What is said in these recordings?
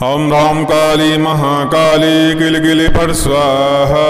ओम ह्रां काली महाकाली किल किल फट स्वाहा।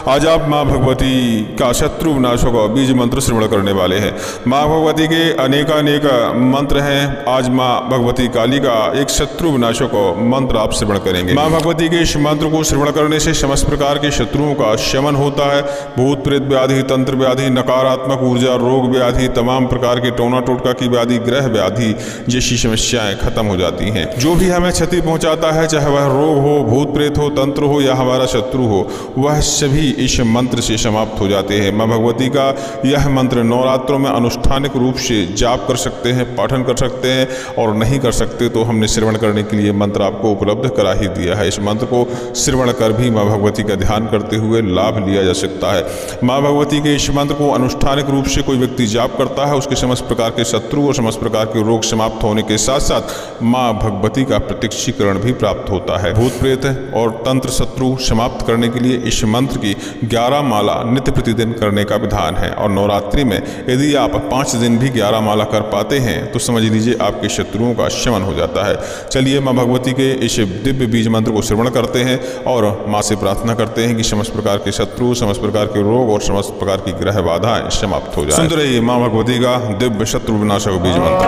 आज आप माँ भगवती का शत्रु विनाशक बीज मंत्र श्रवण करने वाले हैं। माँ भगवती के अनेकानेक मंत्र हैं। आज माँ भगवती काली का एक शत्रु विनाशक मंत्र आप श्रवण करेंगे। माँ भगवती के इस मंत्र को श्रवण करने से समस्त प्रकार के शत्रुओं का शमन होता है। भूत प्रेत व्याधि, तंत्र व्याधि, नकारात्मक ऊर्जा, रोग व्याधि, तमाम प्रकार के टोना टोटका की व्याधि, ग्रह व्याधि जैसी समस्याएं खत्म हो जाती हैं। जो भी हमें क्षति पहुंचाता है, चाहे वह रोग हो, भूत प्रेत हो, तंत्र हो या हमारा शत्रु हो, वह सभी इस मंत्र से समाप्त हो जाते हैं। माँ भगवती का यह मंत्र नवरात्रों में अनुष्ठानिक रूप से जाप कर सकते हैं, पाठन कर सकते हैं, और नहीं कर सकते तो हमने श्रवण करने के लिए मंत्र आपको उपलब्ध करा ही दिया है। इस मंत्र को श्रवण कर भी माँ भगवती का ध्यान करते हुए लाभ लिया जा सकता है। माँ भगवती के इस मंत्र को अनुष्ठानिक रूप से कोई व्यक्ति जाप करता है, उसके समस्त प्रकार के शत्रु और समस्त प्रकार के रोग समाप्त होने के साथ साथ माँ भगवती का प्रत्यक्षीकरण भी प्राप्त होता है। भूत प्रेत और तंत्र शत्रु समाप्त करने के लिए इस मंत्र की 11 माला नित्य प्रतिदिन करने का विधान है। और नवरात्रि में यदि आप 5 दिन भी 11 माला कर पाते हैं तो समझ लीजिए आपके शत्रुओं का शमन हो जाता है। चलिए माँ भगवती के इस दिव्य बीज मंत्र को श्रवण करते हैं और माँ से प्रार्थना करते हैं कि समस्त प्रकार के शत्रु, समस्त प्रकार के रोग और समस्त प्रकार की ग्रह बाधाएं समाप्त हो जाए। सुनते रहिए माँ भगवती का दिव्य शत्रु विनाशक बीज मंत्र।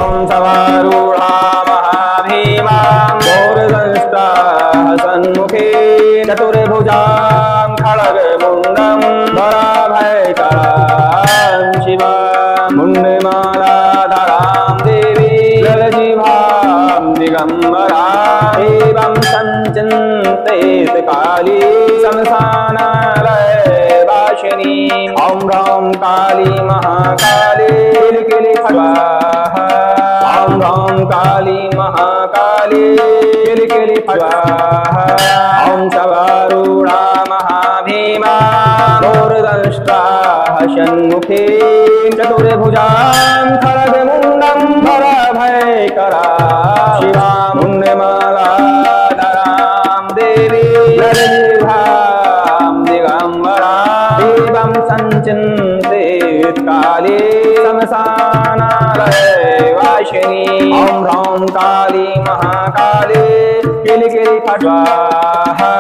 सन्मुखे चतुर्भुजां खड्गमुण्डं वराभयकरां शिवां मुण्डमालाधरां देवी जलजिह्वां दिगम्बरां एवं सञ्चिन्तयेत् काली शमशानालयवासिनी। ॐ ह्रां काली महाकाली किलिकिलि स्वाहा। ॐ ह्रां काली महाकाली किलिकिलि स्वाहा। ॐ सवारूढा महाभीमा घोरदंष्ट्राः षण्मुखी चतुर्भुजां खड्गमुण्डं वराभयकरा शिवां मुण्डमालाधरां देवी जलजिह्वां दिगम्बरां एवं सञ्चिन्तयेत् काली शमशानालयवासिनी। ॐ ह्रां काली महाकाली किलिकिलि फट् स्वाहा।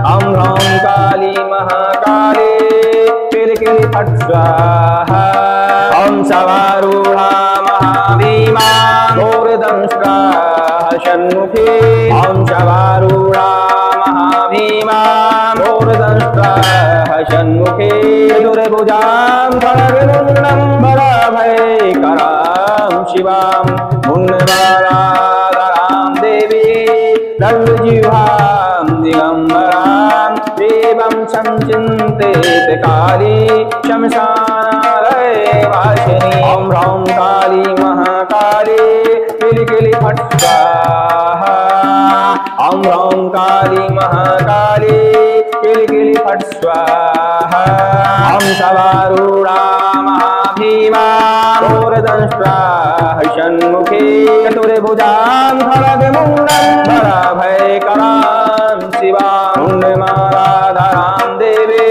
ॐ ह्रां काली महाकाली किलिकिलि फट् स्वाहा। ॐ सवारूढा महाभीमा घोरदंष्ट्राः षण्मुखी। ॐ सवारूढा महाभीमा घोरदंष्ट्राः षण्मुखी चतुर्भुजां खड्गमुण्डं वराभयकरां शिवां मुण्डमालाधरां देवी लल्लजिह्वां दिगम्बरां एवं सञ्चिन्तयेत् काली शमशानालयवासिनी। ॐ ह्रां काली महाकाली किलिकिलि फट् स्वाहा। ॐ ह्रां काली महाकाली किलिकिलि फट् स्वाहा। ॐ सवारूढा महाभीमा घोरदंष्ट्राः षण्मुखी चतुर्भुजां खड्गमुण्डं वराभयकरां शिवां मुण्डमालाधरां देवी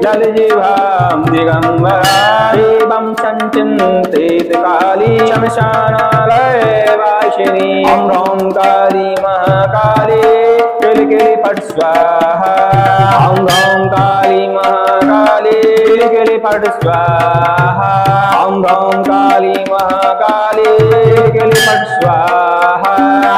जलजिह्वां दिगम्बरां एवं सञ्चिन्तयेत् काली शमशानालयवासिनी। ॐ ह्रां काली महाकाली किलिकिलि फट् स्वाहा। ॐ ह्रां काली महाकाली किलिकिलि फट् स्वाहा। ॐ ह्रां काली महाकाली किलिकिलि फट् स्वाहा।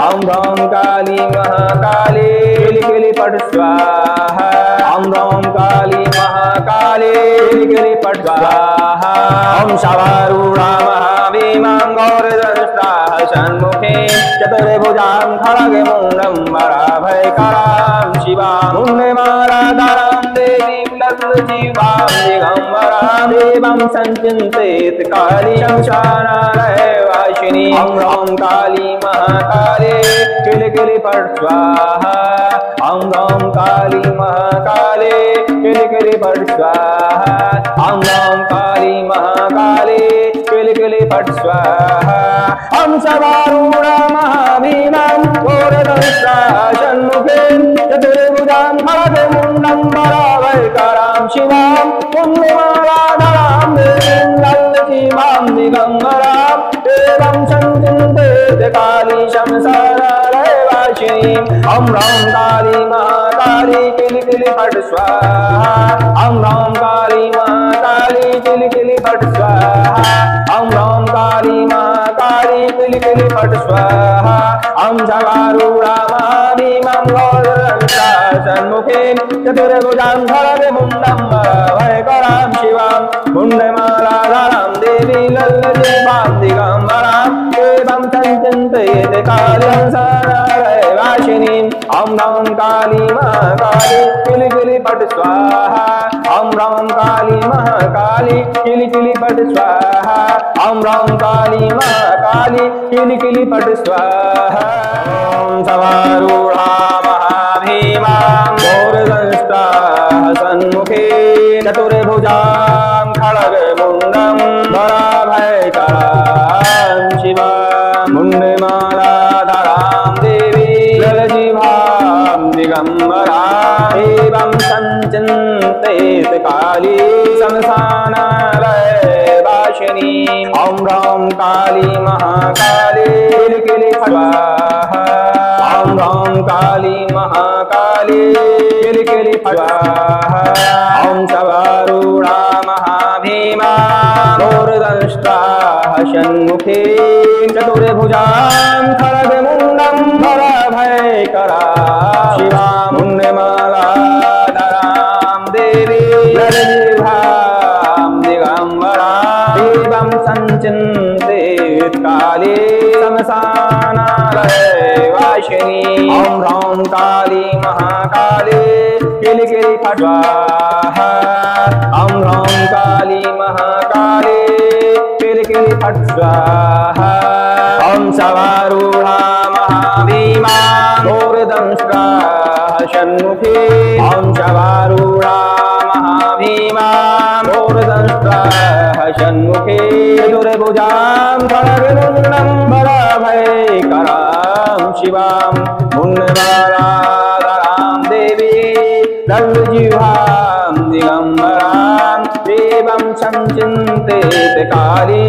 ॐ ह्रां काली महाकाली किलिकिलि फट् स्वाहा। ॐ ह्रां काली महाकाली किलिकिलि फट् स्वाहा। ॐ सवारूढा महाभीमां घोरदंष्ट्राः षण्मुखी चतुर्भुजां खड्गमुण्डं वराभयकरां शिवां मुण्डमालाधरां देवीं लल्लजिह्वां दिगम्बरां एवं सञ्चिन्तयेत् काली शमशानालयवासिनी। ॐ ह्रां काली महाकाली किलिकिलि फट् स्वाहा। ॐ ह्रां काली महाकाली किलिकिलि फट् स्वाहा। ॐ ह्रां काली महाकाली किलिकिलि फट् स्वाहा। ॐ सवारूढा महाभीमां घोरदंष्ट्राः षण्मुखी चतुर्भुजां खड्गमुण्डं वराभयकरां शिवां मुण्डमालाधरां देवीं लल्लजिह्वां दिगम्बरां एवं सञ्चिन्तयेत् काली शमशानालयवासिनी। वाशिनी ॐ ह्रौं काली महाकाली किलि किलि फट् स्वाहा ॐ ह्रौं काली महाकाली किलि किलि फट् स्वाहा ॐ ह्रौं काली महाकाली किलि किलि फट् स्वाहा ॐ जवारूढा महाभीमां गौरसन्मुखीं चतुर्भुजां खड्गमुण्डं वरभयकरां शिवां मुण्डमालाधरां देवी लल्लजीवां दिगम्बरां देवं संचिन्तयेत् कालीं वाशिनीं ॐ ह्रौं काली महाकाली किलि किलि फट् स्वाहा ॐ ह्रौं काली महाकाली किलि किलि फट् स्वाहा ॐ ह्रौं काली महाकाली किलि किलि फट् स्वाहा ॐ सवारूढा महाभीमां घोरदंष्टाः सन्मुखे चतुर्भुजां खड्गमुण्डं वरभयकरां शिवां मुण्डमालाधरां देवी ललजिह्वां दिगम्बरां एवं संचिन्तयेत् काली शमशानालयवासिनी ॐ ह्रौं काली महाकाली किलि किलि स्वाहा ॐ ह्रौं काली महाकाली किलि किलि स्वाहा ॐ सवारूढा महाभीमा घोरदंष्टाः सन्मुखे चतुर्भुजां खड्गमुण्डं वरभयकरां शिवां मुण्डमालाधरां देवी ललजिह्वां दिगम्बरां एवं संचिन्तयेत् काली शमशानालयवासिनी ॐ ह्रौं काली महाकाली किलि किलि फट् स्वाहा ॐ ह्रौं काली महाकाली किलि किलि फट् स्वाहा ॐ सवारूढा महाभीमा घोरदंष्टाः सन्मुखे ॐ सवारूढा महाभीमा घोरदंष्टाः सन्मुखे चतुर्भुजां खड्गमुण्डं वरभयकरां शिवां मुण्डमालाधरां देवी लल्लजिह्वां दिगम्बरां देवं संचिन्तयेत् काली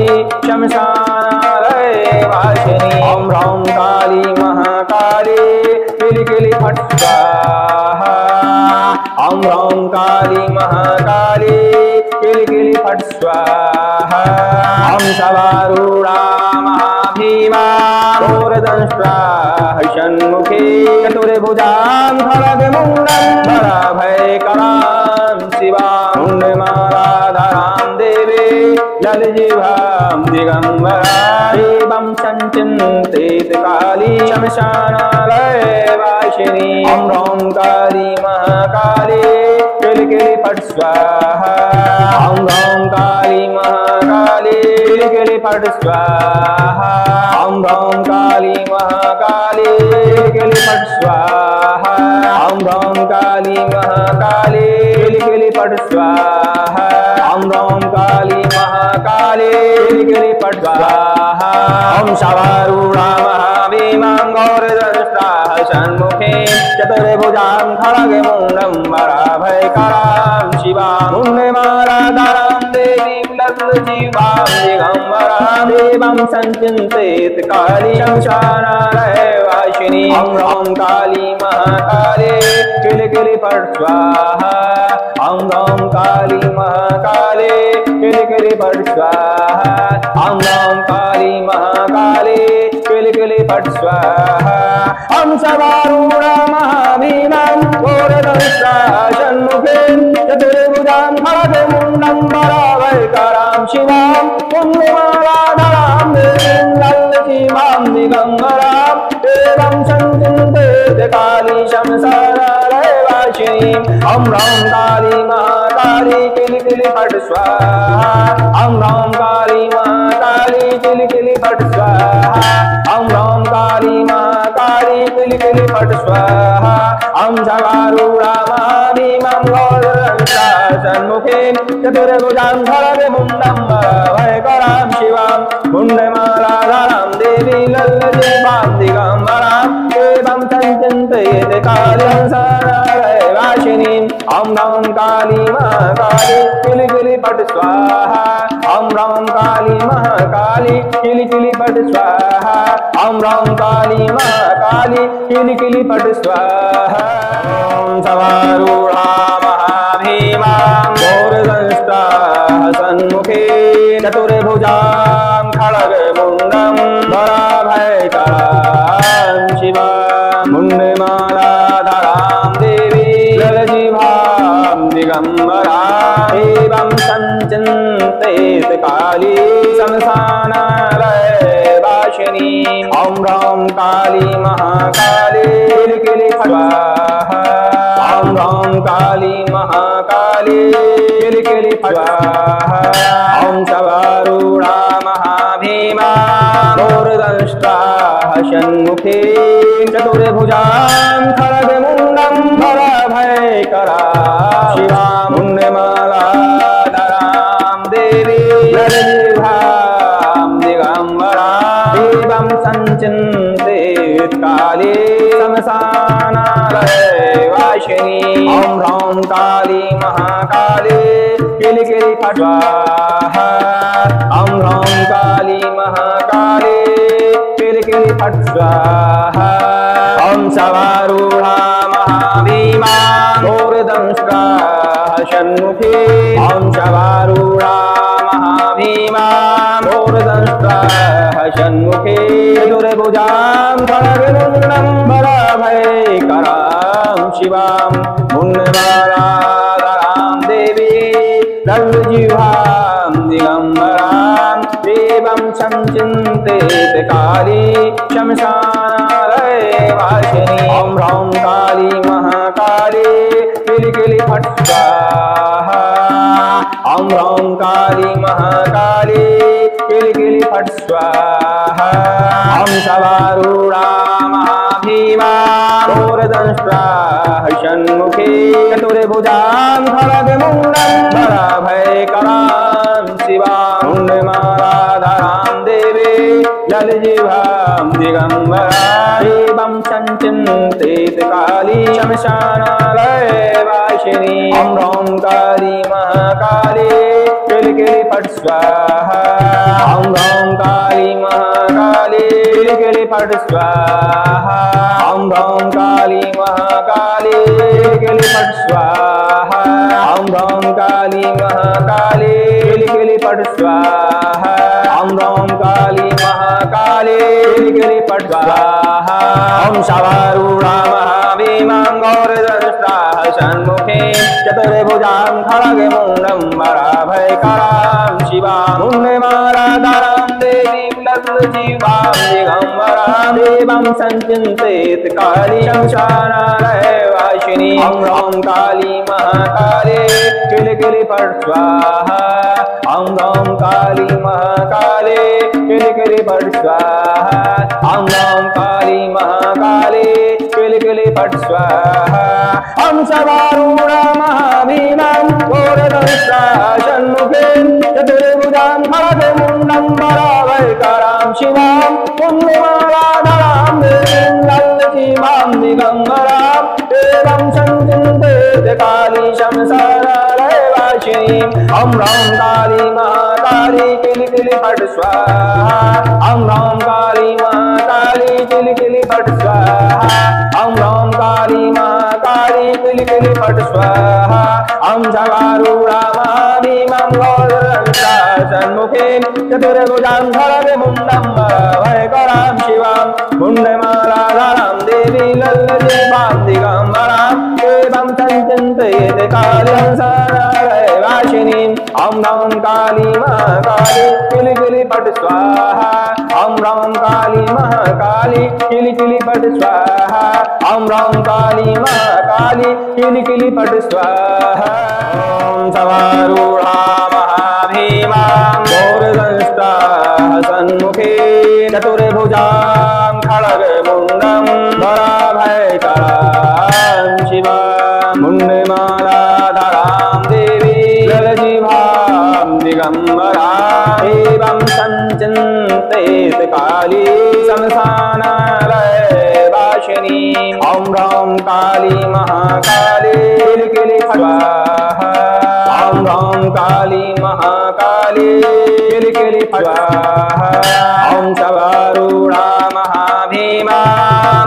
शमशानालयवासिनी ॐ ह्रौं काली महाकाली किलि किलि फट् स्वाहा ॐ ह्रौं काली महाकाली किलि किलि फट् स्वाहा ॐ सवारूढा महाभीमा घोरदंष्टाः सन्मुखे चतुर्भुजां खड्गमुण्डं वरभयकरां शिवां मुण्डमालाधरां देवी ललजिह्वां दिगम्बरां एवं संचिन्तयेत् काली शमशानालयवासिनी ॐ ह्रौं काली महाकाली किलि किलि फट् स्वाहा ॐ ह्रौं काली महाकाली किलि किलि फट् स्वाहा ॐ ह्रौं काली महाकाली किलि किलि फट् स्वाहा ॐ ह्रौं काली महाकाली किलि किलि फट् स्वाहा ॐ ह्रौं काली महाकाली किलि किलि फट् स्वाहा ॐ सवारूढा महाभीमां घोरदंष्टाः सन्मुखे चतुर्भुजां खड्गमुण्डं वरभयकरां शिवां मुण्डमालाधरां देवीं लल्लजिह्वां दिगम्बरां देवं संचिन्तयेत् काली शमशानालयवासिनी ॐ ह्रौं काली महाकाली किलि किलि फट् स्वाहा ॐ ह्रौं काली महाकाली किलि किलि फट् स्वाहा ॐ ह्रौं काली महाकाली किलि किलि फट् स्वाहा ॐ सवारूढा महाभीमां घोरदंष्टाः सन्मुखे चतुर्भुजां खड्गमुण्डं वरभयकरां शिवां मुण्डमालाधरां देवीं लल्लजिह्वां दिगम्बरां एवं संचिन्तयेत् काली शमशानालयवासिनी ॐ ह्रौं काली महाकाली किलि किलि फट् स्वाहा ॐ ह्रौं काली महाकाली किलि किलि फट् स्वाहा ॐ ह्रौं काली महाकाली किलि किलि फट् स्वाहा ॐ सवारूढा महाभीमां घोरदंष्टाः सन्मुखे चतुर्भुजां खड्गमुण्डं वरभयकरां शिवां मुण्डमालाधरां देवी लल्लजिह्वां दिगम्बरां एवं संचिन्तयेत् काली शमशानालयवासिनी ॐ ह्रौं काली महाकाली किलि किलि फट स्वाहा ॐ ह्रौं काली महाकाली किलि किलि फट स्वाहा ॐ ह्रौं काली महाकाली किलि किलि फट स्वाहा ॐ सवारूढा महाभीमा घोरदंष्टा सन्मुखे चतुर्भुजां खड्गमुण्डं वराभयकरां शिवां मुण्डमालाधरां देवी जलजिह्वां दिगम्बरां एवं सञ्चिन्तयेत् काली शमशानालयवासिनी ॐ ह्रौं काली महाकाली किलि किलि फट स्वाहा ॐ ह्रौं काली महाकाली किलि किलि फट स्वाहा ॐ सवारूढा महाभीमा घोरदंष्टा षण्मुखी चतुर्भुजां खड्गमुण्डं वराभयकरां शिवां मुण्डमालाधरां देवी जलजिह्वां दिगम्बरां एवं सञ्चिन्तयेत् काली शमशानालयवासिनी ॐ ह्रौं काली महाकाली किलि किलि फट स्वाहा ॐ ह्रौं काली महाकाली किलि किलि फट स्वाहा ॐ सवारूढा महाभीमा घोरदंष्टा षण्मुखी ॐ सवारूढा महाभीमा घोरदंष्टा षण्मुखी चतुर्भुजां खड्गमुण्डं वराभयकरां शिवां मुण्डमालाधरां देवी लल्लजिह्वां दिगम्बरां एवं सञ्चिन्तयेत् काली शमशानालयवासिनी ॐ ह्रौं काली महाकाली किलि किलि फट स्वाहा ॐ ह्रौं काली महाकाली किलि किलि फट स्वाहा ॐ सवारूढा महाभीमा घोरदंष्टा षण्मुखी चतुर्भुजां खड्गमुण्डं वराभयकरां शिवां मुण्डमालाधरां देवी जलजिह्वां दिगम्बरां एवं सञ्चिन्तयेत् काली शमशानालयवासिनी ॐ ह्रौं काली महाकाली किलि किलि फट स्वाहा ॐ ह्रौं काली महाकाली किलि किलि फट स्वाहा ॐ ह्रौं काली महाकाली किलि किलि फट स्वाहा ॐ ह्रौं काली महाकाली किलि किलि फट स्वाहा ॐ ह्रौं काली महाकाली किलि किलि फट स्वाहा ॐ सवारूढा महाभीमां घोरदंष्टा षण्मुखी चतुर्भुजां खड्गमुण्डं वराभयकरां शिवां मुण्डमालाधरां देवीं लल्लजिह्वां दिगम्बरां एवं सञ्चिन्तयेत् काली शमशानालयवासिनी ॐ ह्रौं काली महाकाली किलि किलि फट स्वाहा ॐ ह्रौं काली महाकाली किलि किलि फट स्वाहा ॐ ह्रौं काली महाकाली किलि किलि फट स्वाहा ॐ सवारूढा महाभीमां घोरदंष्टा षण्मुखी चतुर्भुजां खड्गमुण्डं वराभयकरां शिवां मुण्डमालाधरां देवीं लल्लजिह्वां दिगम्बरां एवं सञ्चिन्तयेत् काली शमशानालयवासिनी ॐ ह्रौं काली महाकाली किलि किलि फट स्वाहा ॐ ह्रौं काली महाकाली किलि किलि फट स्वाहा ॐ ह्रौं काली महाकाली किलि किलि फट स्वाहा ॐ सवारूढा महाभीमां घोरदंष्टा षण्मुखी चतुर्भुजां खड्गमुण्डं वराभयकरां शिवां मुण्डमालाधरां देवी लल्लजिह्वां दिगम्बरां एवं सञ्चिन्तयेत् काली शमशानालयवासिनी ॐ ह्रौं काली महाकाली किलि किलि फट स्वाहा ॐ ह्रौं काली महाकाली किलि किलि फट स्वाहा ॐ ह्रौं काली महाकाली किलि किलि फट स्वाहा ॐ सवारूढा महाभीमा घोरदंष्टा सन्मुखी चतुर्भुजां खड्गमुण्डं वराभयकरां शिवां मुण्डमालाधरां देवी जलजिह्वां दिगम्बरां एवं सञ्चिन्तयेत् काली शमशानालयवासिनी ॐ ह्रौं काली महाकाली किलिकिलि फट् स्वाहा ॐ ह्रौं काली महाकाली किलिकिलि फट् स्वाहा ॐ शवारूढा महाभीमा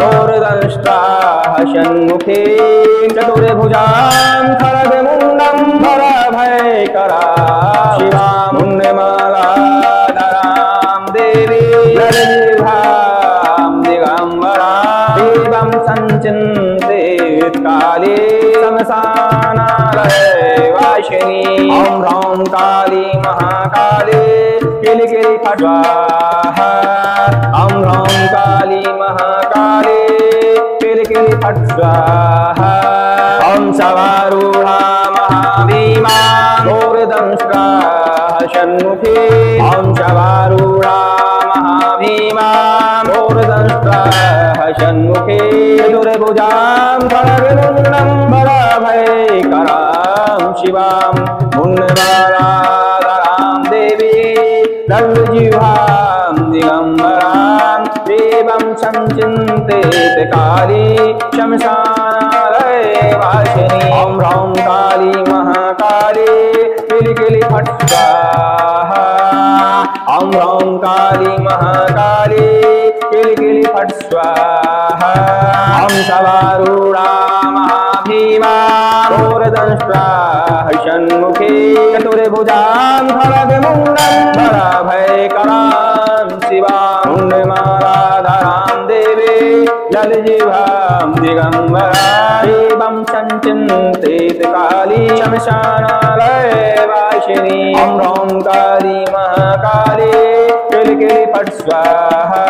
घोरदंष्ट्रा षण्मुखी चतुर्भुजां खड्गमुण्डं वरभयकरा शिवां पुण्यमालाधरां देवी ललितां दिगम्बरां देवं सञ्चिन्तित काली शमशानालयवासिनी ॐ ह्रौं काली महाकाली किलिकिलि फट् स्वाहा ॐ ह्रौं काली महाकाली किलिकिलि फट् स्वाहा ॐ शवारूढा महाभीमा घोरदंष्ट्रा षण्मुखी ॐ शवारूढा महाभीमा घोरदंष्ट्रा षण्मुखी चतुर्भुजां खड्गमुण्डं वरभयकरां शिवां पुण्यमालाधरां देवी ललितजिह्वां दिगम्बरां देवं सञ्चिन्तित काली शमशानालयवासिनी ॐ ह्रौं काली महाकाली किलिकिलि फट् स्वाहा ॐ ह्रौं काली महाकाली किलिकिलि फट् स्वाहा ॐ शवारूढा महाभीमा घोरदंष्ट्रा षण्मुखी चतुर्भुजां खड्गमुण्डं वरभयकरां शिवां पुण्यमालाधरां देवी ललितजिह्वां दिगम्बरां देवं सञ्चिन्तित काली शमशानालयवासिनी ॐ ह्रौं काली महाकाली किलिकिलि फट् स्वाहा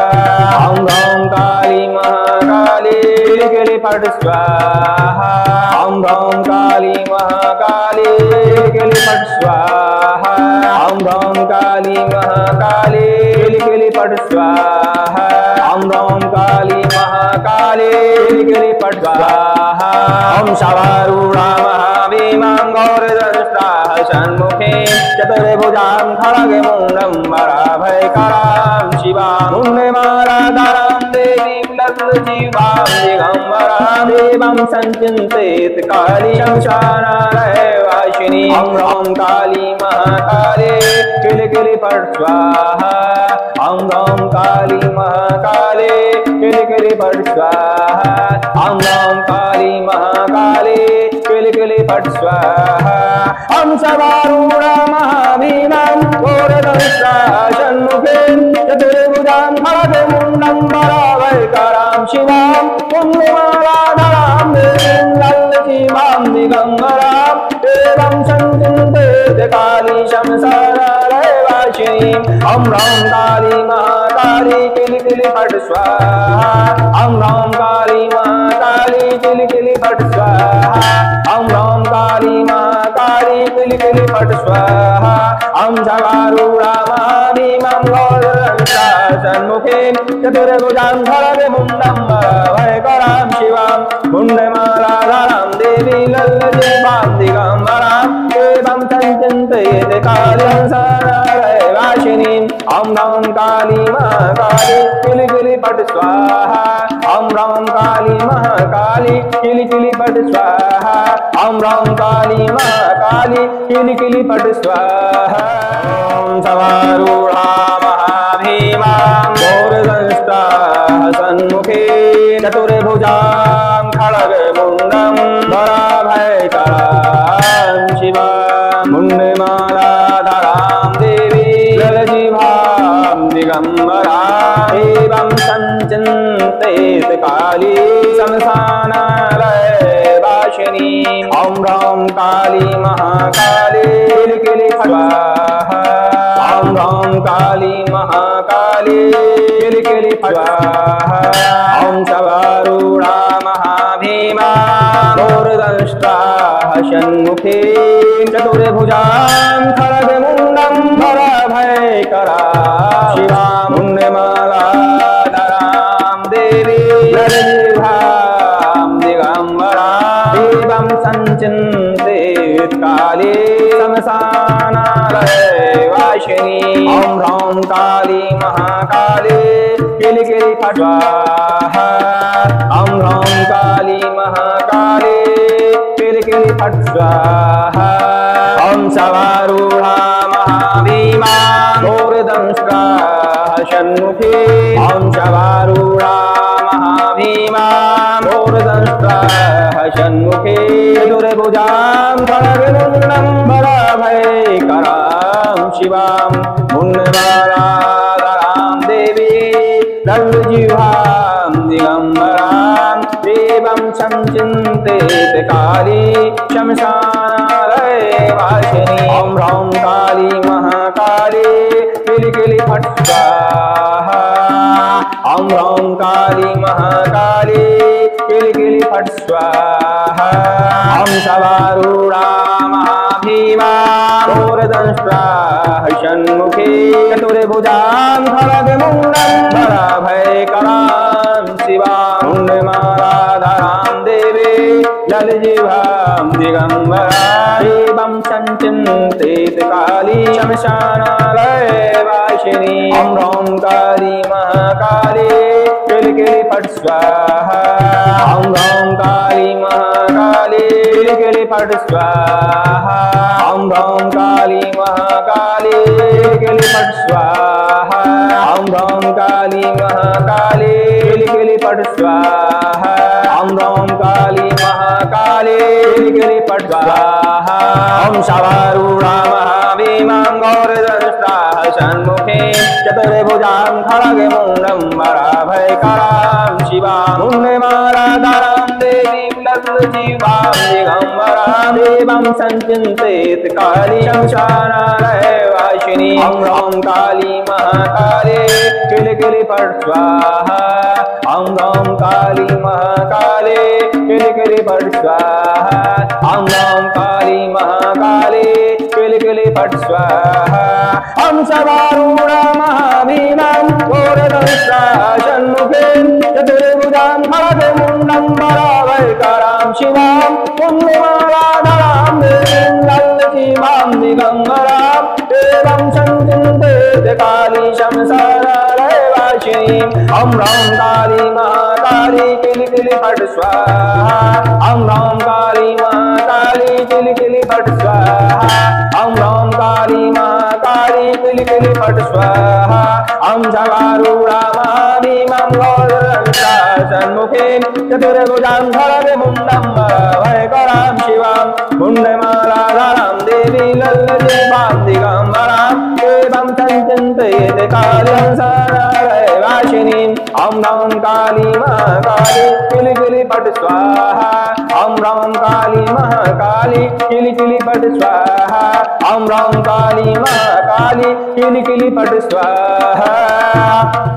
ॐ ह्रौं काली महाकाली किलिकिलि फट् स्वाहा ॐ ह्रौं काली महाकाली किलिकिलि फट् स्वाहा ॐ ह्रौं काली महाकाली किलिकिलि फट् स्वाहा ॐ ह्रौं काली महाकाली किलिकिलि फट् स्वाहा ॐ शवारूढा महाभीमां घोरदंष्ट्रा षण्मुखी चतुर्भुजां खड्गमुण्डं वरभयकरां शिवां पुण्यमालाधरां देवीं ललितजिह्वां दिगम्बरां देवं सञ्चिन्तित काली शमशानालयवासिनी ॐ ह्रौं काली महाकाली किलिकिलि फट् स्वाहा ॐ ह्रौं काली महाकाली किलिकिलि फट् स्वाहा ॐ ह्रौं काली महाकाली किलिकिलि फट् स्वाहा ॐ शवारूढा महाभीमां घोरदंष्ट्रा षण्मुखी चतुर्भुजां खड्गमुण्डं वरभयकरां शिवां पुण्यमालाधरां देवीं ललितजिह्वां दिगम्बरां देवं सञ्चिन्तित काली शमशानालयवासिनी ॐ ह्रौं काली महाकाली किलिकिलि फट् स्वाहा ॐ ह्रौं काली महाकाली किलिकिलि फट् स्वाहा ॐ ह्रौं काली महाकाली किलिकिलि फट् स्वाहा ॐ शवारूढा महाभीमां घोरदंष्ट्रा षण्मुखी चतुर्भुजां खड्गमुण्डं वरभयकरां शिवां पुण्यमालाधरां देवी ललितजिह्वां दिगम्बरां देवं सञ्चिन्तित काली शमशानालयवासिनी ॐ ह्रौं काली महाकाली किलिकिलि फट् स्वाहा ॐ ह्रौं काली महाकाली किलिकिलि फट् स्वाहा ॐ ह्रौं काली महाकाली किलिकिलि फट् स्वाहा ॐ शवारूढा महाभीमां घोरदंष्ट्रा षण्मुखी चतुर्भुजां खड्गमुण्डं वरभयकरां शिवां पुण्यमालाधरां देवी ललितजिह्वां दिगम्बरां देवं सञ्चिन्तित काली शमशानालयवासिनी ॐ ह्रौं काली महाकाली किलिकिलि फट् स्वाहा ॐ ह्रौं काली महाकाली किलिकिलि फट् स्वाहा ॐ शवारूढा महाभीमा घोरदंष्ट्रा षण्मुखी चतुर्भुजां खड्गमुण्डं वरभयकरां शिवां पुण्यमालाधरां देवी ललितजिह्वां दिगम्बरां देवं सञ्चिन्तित काली शमशानालयवासिनी ॐ ह्रौं काली महाकाली किलिकिलि फट् स्वाहा ॐ ह्रौं स्वाहा षण्मुखे चतुर्भुजां खड्गमुण्डं बलभयकरां शिवां मुण्डमालाधरां देवी लल्लजिह्वां दिगम्बरां देवं संचिन्तेत काली शमशानालयवासिनी ॐ ह्रौं काली महाकाली किलिकिलि फट् स्वाहा ॐ ह्रौं काली महाकाली किलिकिलि फट् स्वाहा ॐ सवारूढा महाभीमा घोरदंष्ट्रा षण्मुखी चतुर्भुजां खड्गमुण्डं बलभयकरां शिवां मुण्डमालाधरां देवी लल्लजिह्वां दिगम्बरां देवं संचिन्तेत काली शमशानालयवासिनी ॐ ह्रौं काली महाकाली किलिकिलि फट् स्वाहा ॐ ह्रौं काली महाकाली किलिकिलि फट् स्वाहा ॐ ह्रौं काली महाकाली किलिकिलि फट् स्वाहा ॐ ह्रौं काली महाकाली किलिकिलि फट् स्वाहा ॐ ह्रौं काली महाकाली किलिकिलि फट् स्वाहा ॐ सवारूढा महाभीमां घोरदंष्ट्रा षण्मुखे चतुर्भुजां खड्गमुण्डं बलभयकरां शिवां मुण्डमालाधरां देवीं लल्लजिह्वां दिगम्बरां देवं संचिन्तेत काली शमशानालयवासिनी ॐ ह्रौं काली महाकाली किलिकिलि फट् स्वाहा ॐ ह्रौं काली महाकाली किलिकिलि फट् स्वाहा ॐ ह्रौं काली महाकाली किलिकिलि फट् स्वाहा ॐ सवारूढा महाभीमां घोरदंष्ट्रा षण्मुखे चतुर्भुजां खड्गमुण्डं बलभयकरां शिवां मुण्डमालाधरां देवीं लल्लजिह्वां दिगम्बरां देवं संचिन्तेत काली शमशानालयवासिनी ॐ ह्रौं काली महाकाली किलिकिलि फट् स्वाहा ॐ ह्रौं काली महाकाली किलिकिलि फट् स्वाहा ॐ ह्रौं काली महाकाली किलिकिलि फट् स्वाहा ॐ सवारूढा महाभीमां घोरदंष्ट्रा षण्मुखे चतुर्भुजां खड्गमुण्डं बलभयकरां शिवां मुण्डमालाधरां देवी लल्लजिह्वां दिगम्बरां देवं संचिन्तेत काली शमशानालयवासिनी ॐ ह्रौं काली महाकाली किलिकिलि फट् स्वाहा ॐ ह्रौं काली महाकाली किलिकिलि फट् स्वाहा ॐ ह्रौं काली महाकाली किलिकिलि फट् स्वाहा।